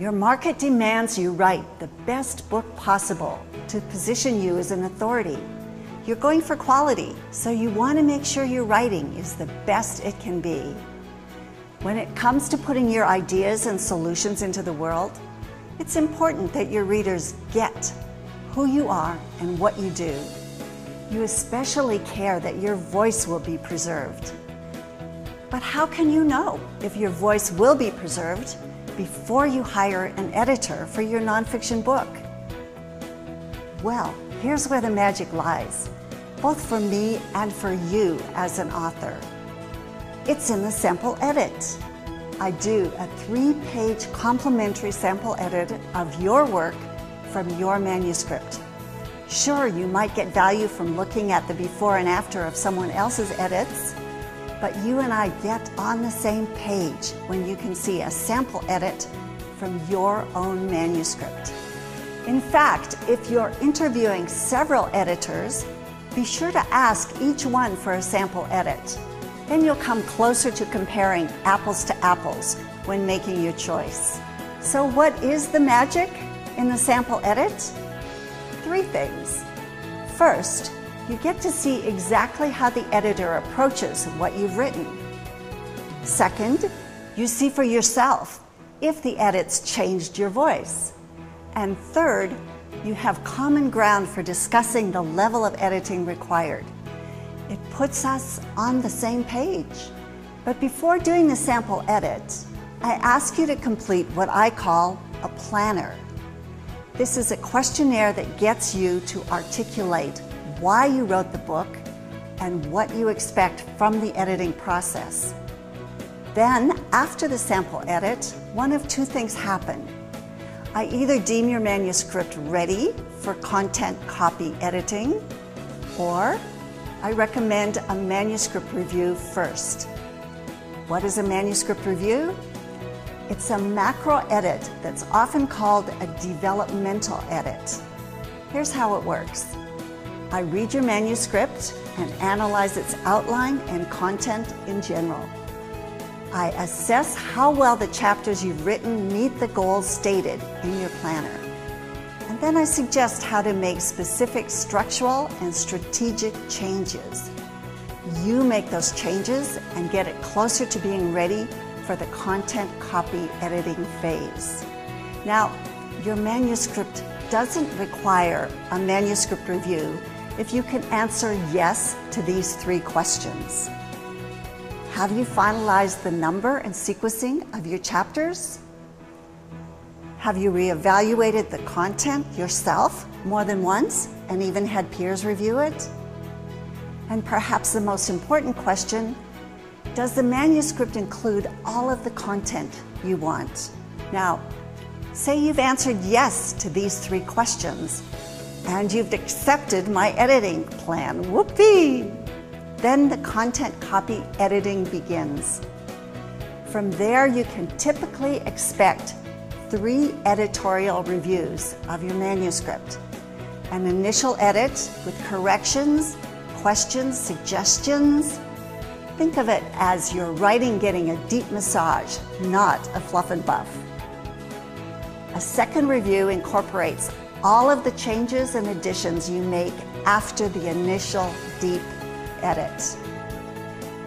Your market demands you write the best book possible to position you as an authority. You're going for quality, so you want to make sure your writing is the best it can be. When it comes to putting your ideas and solutions into the world, it's important that your readers get who you are and what you do. You especially care that your voice will be preserved. But how can you know if your voice will be preserved before you hire an editor for your nonfiction book? Well, here's where the magic lies, both for me and for you as an author. It's in the sample edit. I do a 3-page complimentary sample edit of your work from your manuscript. Sure, you might get value from looking at the before and after of someone else's edits, but you and I get on the same page when you can see a sample edit from your own manuscript. In fact, if you're interviewing several editors, be sure to ask each one for a sample edit. Then you'll come closer to comparing apples to apples when making your choice. So what is the magic in the sample edit? 3 things. First, you get to see exactly how the editor approaches what you've written. Second, you see for yourself if the edits changed your voice. And third, you have common ground for discussing the level of editing required. It puts us on the same page. But before doing the sample edit, I ask you to complete what I call a planner. This is a questionnaire that gets you to articulate why you wrote the book and what you expect from the editing process. Then, after the sample edit, one of 2 things happen. I either deem your manuscript ready for content copy editing, or I recommend a manuscript review first. What is a manuscript review? It's a macro edit that's often called a developmental edit. Here's how it works. I read your manuscript and analyze its outline and content in general. I assess how well the chapters you've written meet the goals stated in your planner. And then I suggest how to make specific structural and strategic changes. You make those changes and get it closer to being ready for the content copy editing phase. Now, your manuscript doesn't require a manuscript review if you can answer yes to these 3 questions. Have you finalized the number and sequencing of your chapters? Have you reevaluated the content yourself more than once and even had peers review it? And perhaps the most important question, does the manuscript include all of the content you want? Now, say you've answered yes to these 3 questions and you've accepted my editing plan. Whoopee! Then the content copy editing begins. From there, you can typically expect 3 editorial reviews of your manuscript. An initial edit with corrections, questions, suggestions. Think of it as your writing getting a deep massage, not a fluff and buff. A second review incorporates all of the changes and additions you make after the initial deep edit.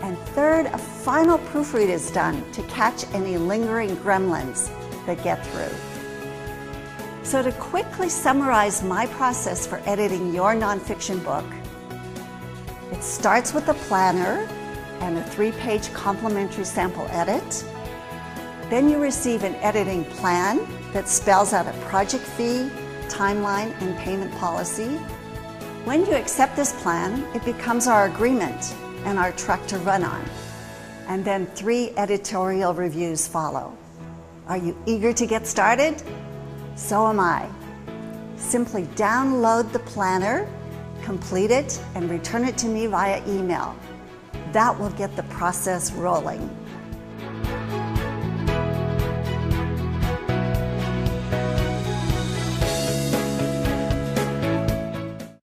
And third, a final proofread is done to catch any lingering gremlins that get through. So to quickly summarize my process for editing your nonfiction book, it starts with a planner and a 3-page complimentary sample edit. Then you receive an editing plan that spells out a project fee, timeline, and payment policy. When you accept this plan, it becomes our agreement and our truck to run on. And then 3 editorial reviews follow. Are you eager to get started? So am I. Simply download the planner, complete it, and return it to me via email. That will get the process rolling.